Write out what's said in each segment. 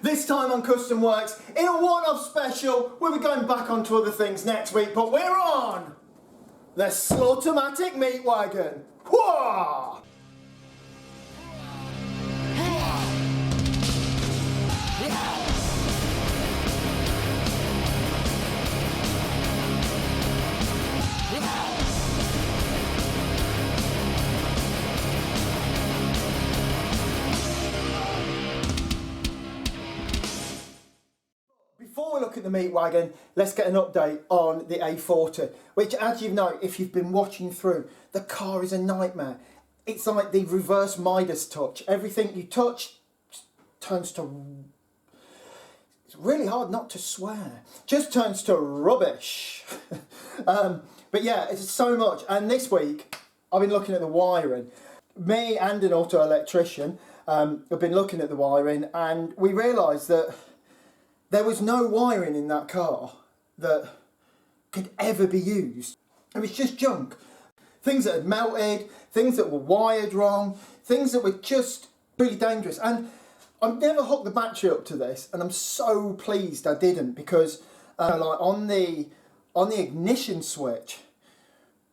This time on Custom Works, in a one-off special, we'll be going back onto other things next week, but we're on the Slaughtermatic Meat Wagon. Whoa! Before we look at the Meat Wagon, let's get an update on the A40, which, as you know, if you've been watching through, the car is a nightmare. It's like the reverse Midas touch. Everything you touch turns to... It's really hard not to swear. Just turns to rubbish. But yeah, it's so much. And this week, I've been looking at the wiring. Me and an auto electrician have been looking at the wiring, and we realised that there was no wiring in that car that could ever be used. It was just junk. Things that had melted, things that were wired wrong, things that were just really dangerous. And I've never hooked the battery up to this, and I'm so pleased I didn't, because like on the ignition switch,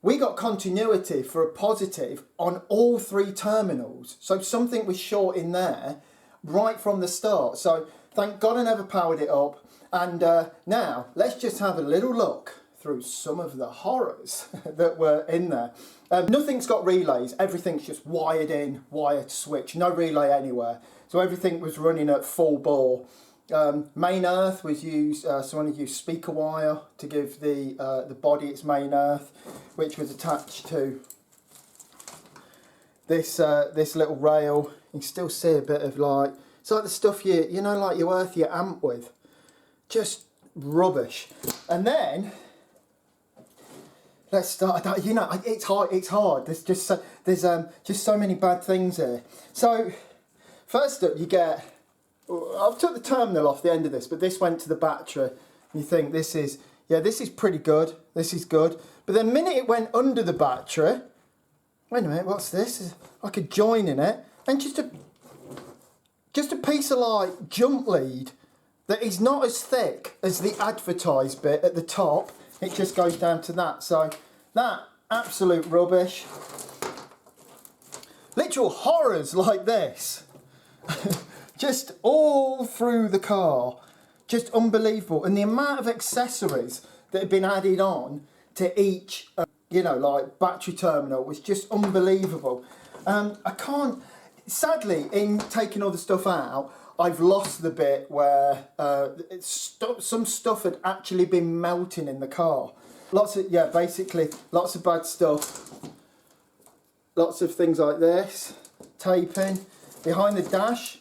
we got continuity for a positive on all three terminals. So something was short in there right from the start. So thank God I never powered it up. And now let's just have a little look through some of the horrors that were in there. Nothing's got relays, everything's just wired in, wired switch, no relay anywhere. So everything was running at full bore. Main earth was used, someone used speaker wire to give the body its main earth, which was attached to this little rail. You can still see a bit of like, it's like the stuff you know, like you earth your amp with. Just rubbish. And then let's start. You know, it's hard. There's just so many bad things here. So first up, you get. I've took the terminal off the end of this, but this went to the battery. You think this is pretty good. This is good. But the minute it went under the battery, wait a minute, what's this? It's like a join in it, and just a piece of like jump lead that is not as thick as the advertised bit at the top. It just goes down to that. So that absolute rubbish. Literal horrors like this. Just all through the car. Just unbelievable. And the amount of accessories that have been added on to each, you know, like battery terminal was just unbelievable. I can't, sadly, in taking all the stuff out, I've lost the bit where some stuff had actually been melting in the car. Basically lots of bad stuff. Lots of things like this, taping. Behind the dash,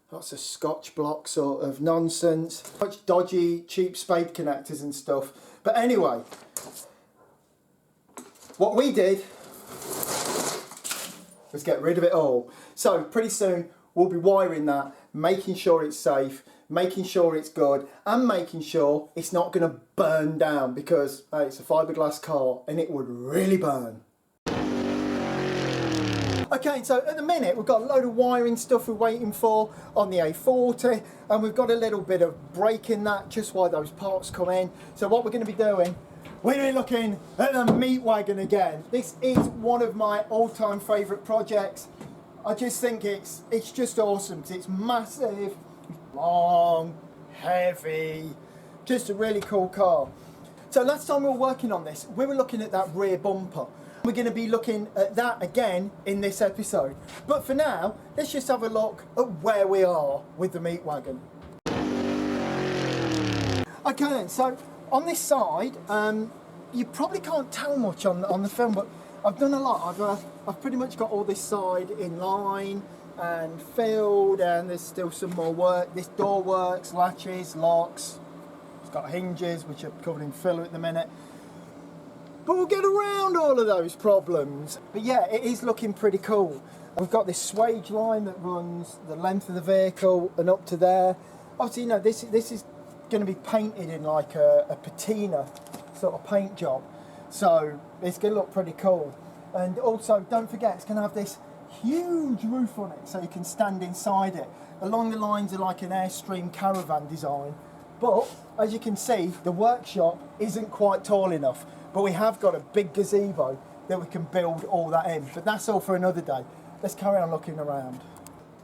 lots of Scotch block sort of nonsense. Much dodgy, cheap spade connectors and stuff. But anyway, what we did was get rid of it all. So pretty soon we'll be wiring that, making sure it's safe, making sure it's good, and making sure it's not going to burn down, because it's a fiberglass car and it would really burn. Okay, so at the minute we've got a load of wiring stuff we're waiting for on the A40, and we've got a little bit of break in that just while those parts come in. So what we're going to be doing, we're going to be looking at the Meat Wagon again. This is one of my all-time favourite projects. I just think it's just awesome. It's massive, long, heavy, just a really cool car. So last time we were working on this, we were looking at that rear bumper. We're going to be looking at that again in this episode. But for now, let's just have a look at where we are with the Meat Wagon. Okay then, so on this side, you probably can't tell much on the film, but I've done a lot. I've pretty much got all this side in line and filled, and there's still some more work. This door works, latches, locks. It's got hinges, which are covered in filler at the minute. But we'll get around all of those problems. But yeah, it is looking pretty cool. We've got this swage line that runs the length of the vehicle and up to there. Obviously, you know, this is going to be painted in like a patina sort of paint job. So it's going to look pretty cool. And also, don't forget, it's going to have this huge roof on it, so you can stand inside it, along the lines of like an Airstream caravan design. But as you can see, the workshop isn't quite tall enough, but we have got a big gazebo that we can build all that in. But that's all for another day. Let's carry on looking around.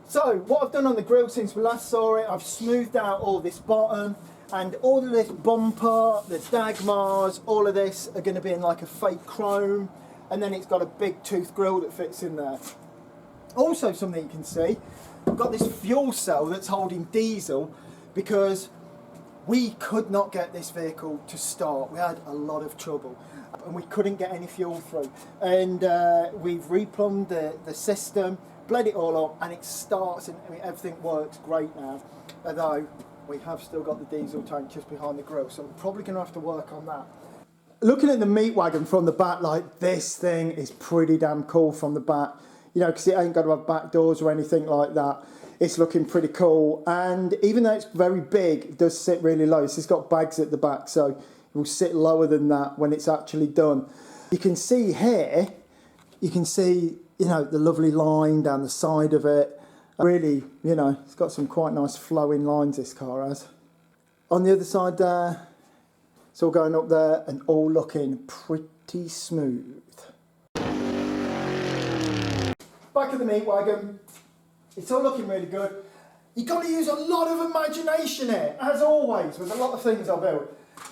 So what I've done on the grill since we last saw it, I've smoothed out all this bottom, and all of this bumper, the dagmars, all of this are going to be in like a fake chrome, and then it's got a big tooth grill that fits in there. Also, something you can see, I've got this fuel cell that's holding diesel because we could not get this vehicle to start. We had a lot of trouble and we couldn't get any fuel through. And we've replumbed the system, bled it all up, and it starts, and I mean, everything works great now. Although we have still got the diesel tank just behind the grill, so we're probably going to have to work on that. Looking at the Meat Wagon from the back, like, this thing is pretty damn cool from the back. You know, because it ain't got to have back doors or anything like that. It's looking pretty cool, and even though it's very big, it does sit really low. So it's got bags at the back, so it will sit lower than that when it's actually done. You can see here, you can see, you know, the lovely line down the side of it. Really, you know, it's got some quite nice flowing lines, this car has. On the other side there, it's all going up there and all looking pretty smooth. Back of the Meat Wagon, it's all looking really good. You've got to use a lot of imagination here, as always, with a lot of things I build.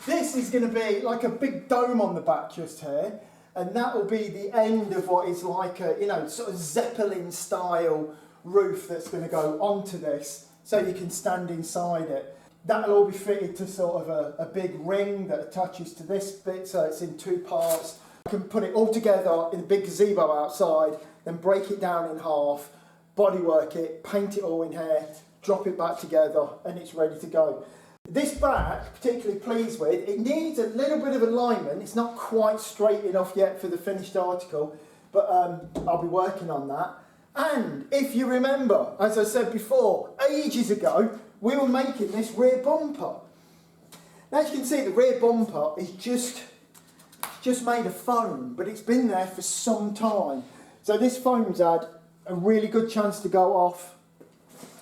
This is going to be like a big dome on the back just here, and that will be the end of what is like a, you know, sort of Zeppelin style roof that's going to go onto this, so you can stand inside it. That'll all be fitted to sort of a big ring that attaches to this bit, so it's in two parts. I can put it all together in a big gazebo outside, then break it down in half, bodywork it, paint it all in here, drop it back together, and it's ready to go. This back, particularly pleased with, it needs a little bit of alignment. It's not quite straight enough yet for the finished article, but I'll be working on that. And if you remember, as I said before, ages ago, we were making this rear bumper. Now, as you can see, the rear bumper is just made of foam, but it's been there for some time. So this foam's had a really good chance to go off.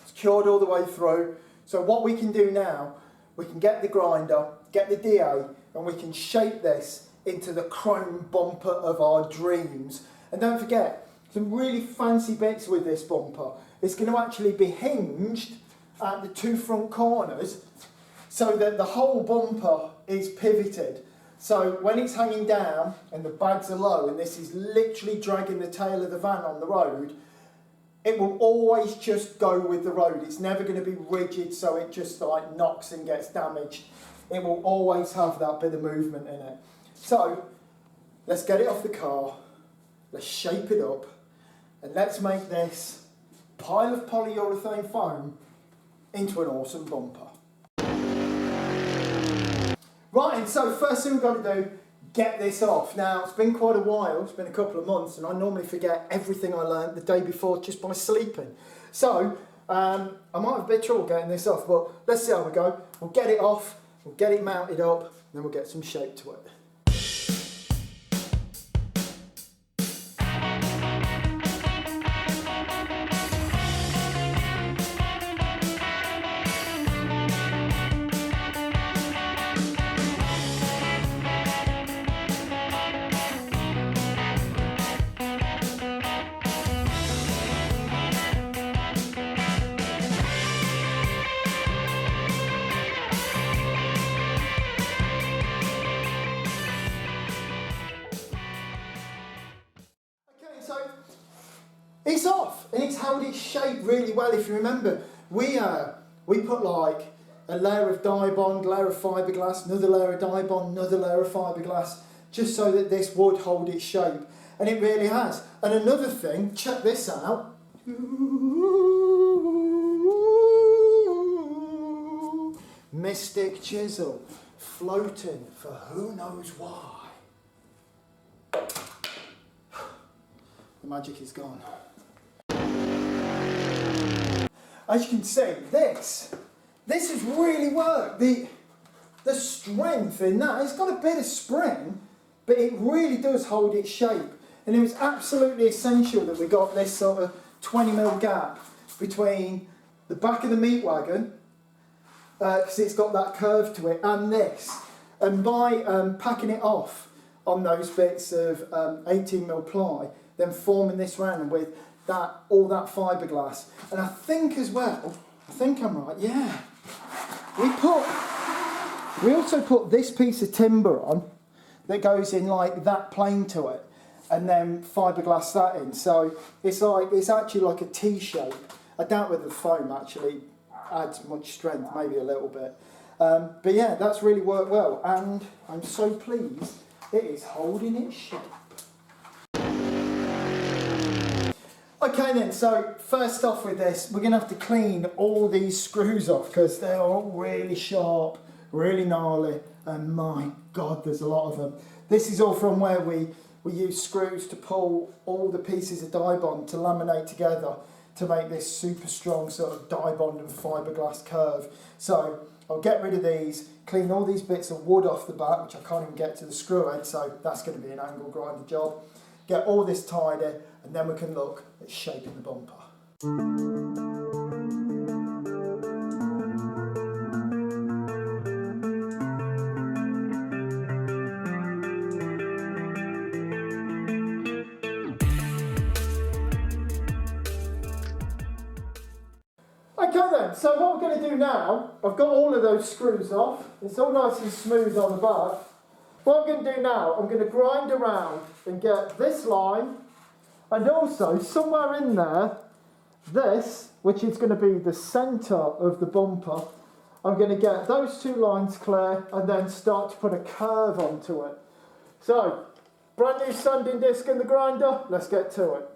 It's cured all the way through. So what we can do now, we can get the grinder, get the DA, and we can shape this into the chrome bumper of our dreams. And don't forget, some really fancy bits with this bumper. It's going to actually be hinged at the two front corners so that the whole bumper is pivoted. So when it's hanging down and the bags are low and this is literally dragging the tail of the van on the road, it will always just go with the road. It's never going to be rigid so it just like knocks and gets damaged. It will always have that bit of movement in it. So let's get it off the car, let's shape it up, and let's make this pile of polyurethane foam into an awesome bumper. Right, and so first thing we've got to do, get this off. Now, it's been quite a while, it's been a couple of months, and I normally forget everything I learned the day before just by sleeping. So, I might have a bit of trouble getting this off, but let's see how we go. We'll get it off, we'll get it mounted up, and then we'll get some shape to it. It's off, and it's held its shape really well. If you remember, we put like a layer of dye bond, layer of fiberglass, another layer of dye bond, another layer of fiberglass, just so that this would hold its shape, and it really has. And another thing, check this out. Mystic chisel, floating for who knows why. The magic is gone. As you can see, this has really worked. The strength in that, it's got a bit of spring, but it really does hold its shape. And it was absolutely essential that we got this sort of 20mm gap between the back of the Meat Wagon, because it's got that curve to it, and this. And by packing it off on those bits of 18mm ply, then forming this round with that, all that fiberglass. And I think as well, I think I'm right, yeah. We also put this piece of timber on that goes in like that plane to it, and then fiberglass that in. So it's actually like a T shape. I doubt whether the foam actually adds much strength, maybe a little bit. But yeah, that's really worked well, and I'm so pleased it is holding its shape. Okay then, so first off with this, we're going to have to clean all these screws off because they're all really sharp, really gnarly, and my God, there's a lot of them. This is all from where we use screws to pull all the pieces of die bond to laminate together to make this super strong sort of die bond and fiberglass curve. So I'll get rid of these, clean all these bits of wood off the back, which I can't even get to the screw head, so that's going to be an angle grinder job. Get all this tidy, and then we can look at shaping the bumper. Okay then, so what we're going to do now, I've got all of those screws off, it's all nice and smooth on the back. What I'm going to do now, I'm going to grind around and get this line, and also somewhere in there, this, which is going to be the centre of the bumper, I'm going to get those two lines clear and then start to put a curve onto it. So, brand new sanding disc in the grinder, let's get to it.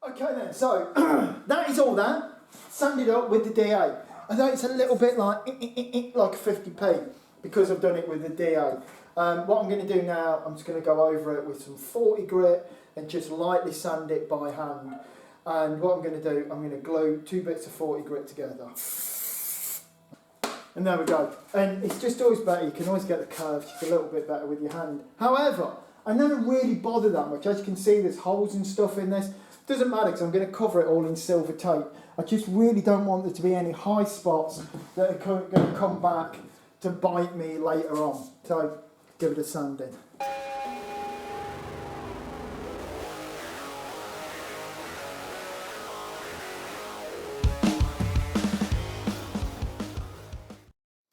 Okay then, so that is all that. Sanded up with the DA. Although it's a little bit like 50p because I've done it with the DA. What I'm going to do now, I'm just going to go over it with some 40 grit and just lightly sand it by hand. And what I'm going to do, I'm going to glue 2 bits of 40 grit together. And there we go. And it's just always better, you can always get the curve just a little bit better with your hand. However, I never really bother that much. As you can see, there's holes and stuff in this. Doesn't matter because I'm going to cover it all in silver tape. I just really don't want there to be any high spots that are going to come back to bite me later on. So give it a sanding.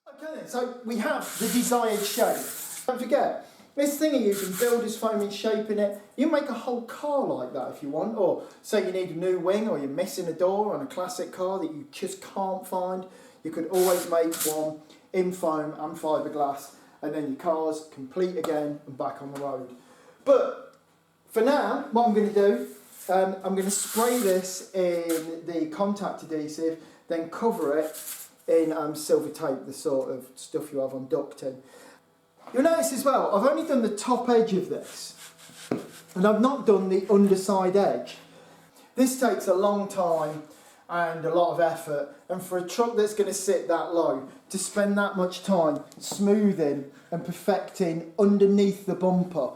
Okay then, so we have the desired shape. Don't forget, this thing you're using, builder's foam in shaping it, you make a whole car like that if you want, or say you need a new wing or you're missing a door on a classic car that you just can't find, you could always make one in foam and fiberglass, and then your car's complete again and back on the road. But for now, what I'm going to do, I'm going to spray this in the contact adhesive, then cover it in silver tape, the sort of stuff you have on ducting. You'll notice as well, I've only done the top edge of this, and I've not done the underside edge. This takes a long time, and a lot of effort, and for a truck that's going to sit that low, to spend that much time smoothing and perfecting underneath the bumper,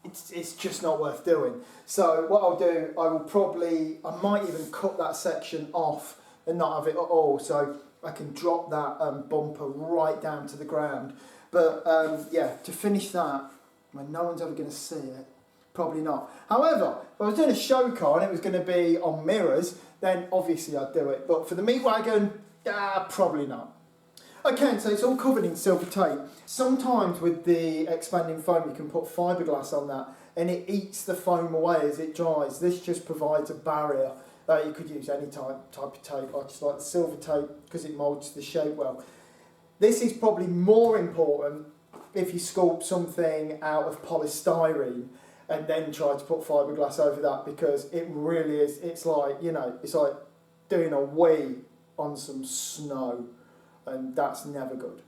it's just not worth doing. So what I'll do, I might even cut that section off and not have it at all, so I can drop that bumper right down to the ground. But yeah, to finish that, when no one's ever going to see it, probably not. However, if I was doing a show car and it was going to be on mirrors, then obviously I'd do it. But for the Meat Wagon, probably not. Okay, so it's all covered in silver tape. Sometimes with the expanding foam you can put fiberglass on that and it eats the foam away as it dries. This just provides a barrier. You could use any type of tape. I just like the silver tape because it moulds the shape well. This is probably more important if you sculpt something out of polystyrene and then try to put fiberglass over that, because it really is, it's like, you know, it's like doing a wee on some snow, and that's never good.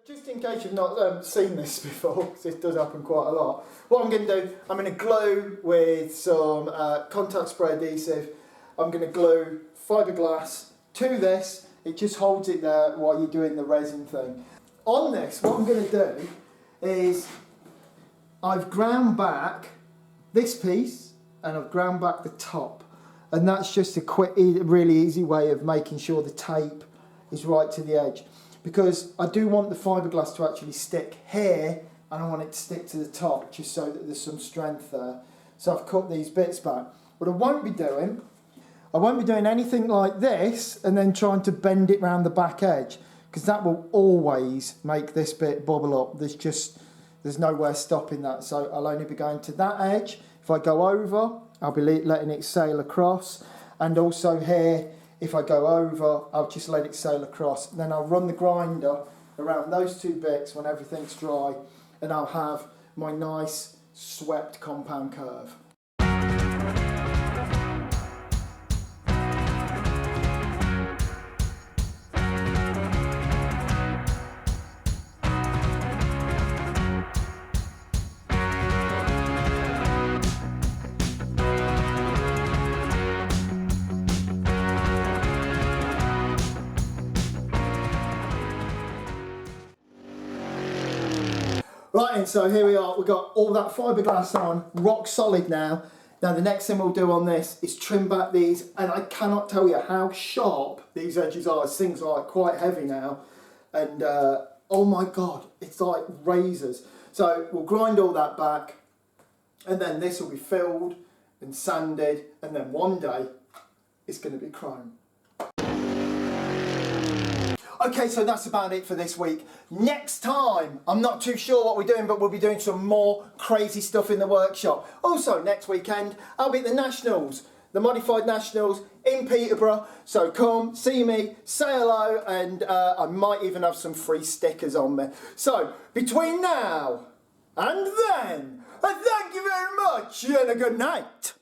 Just in case you've not seen this before, because this does happen quite a lot, what I'm going to do, I'm going to glue with some contact spray adhesive. I'm going to glue fiberglass to this. It just holds it there while you're doing the resin thing. On this, what I'm going to do is I've ground back this piece and I've ground back the top. And that's just a quick, really easy way of making sure the tape is right to the edge. Because I do want the fiberglass to actually stick here, and I want it to stick to the top, just so that there's some strength there. So I've cut these bits back. What I won't be doing anything like this and then trying to bend it around the back edge, because that will always make this bit bubble up. There's nowhere stopping that. So I'll only be going to that edge. If I go over, I'll be letting it sail across. And also here, if I go over, I'll just let it sail across. Then I'll run the grinder around those two bits when everything's dry, and I'll have my nice swept compound curve. Right, and so here we are, we've got all that fiberglass on, rock solid now. Now the next thing we'll do on this is trim back these, and I cannot tell you how sharp these edges are. This thing's like quite heavy now, and oh my God, it's like razors. So we'll grind all that back, and then this will be filled and sanded, and then one day it's going to be chrome. Okay, so that's about it for this week. Next time, I'm not too sure what we're doing, but we'll be doing some more crazy stuff in the workshop. Also, next weekend, I'll be at the Nationals, the Modified Nationals in Peterborough. So come, see me, say hello, and I might even have some free stickers on me. So, between now and then, thank you very much, and a good night.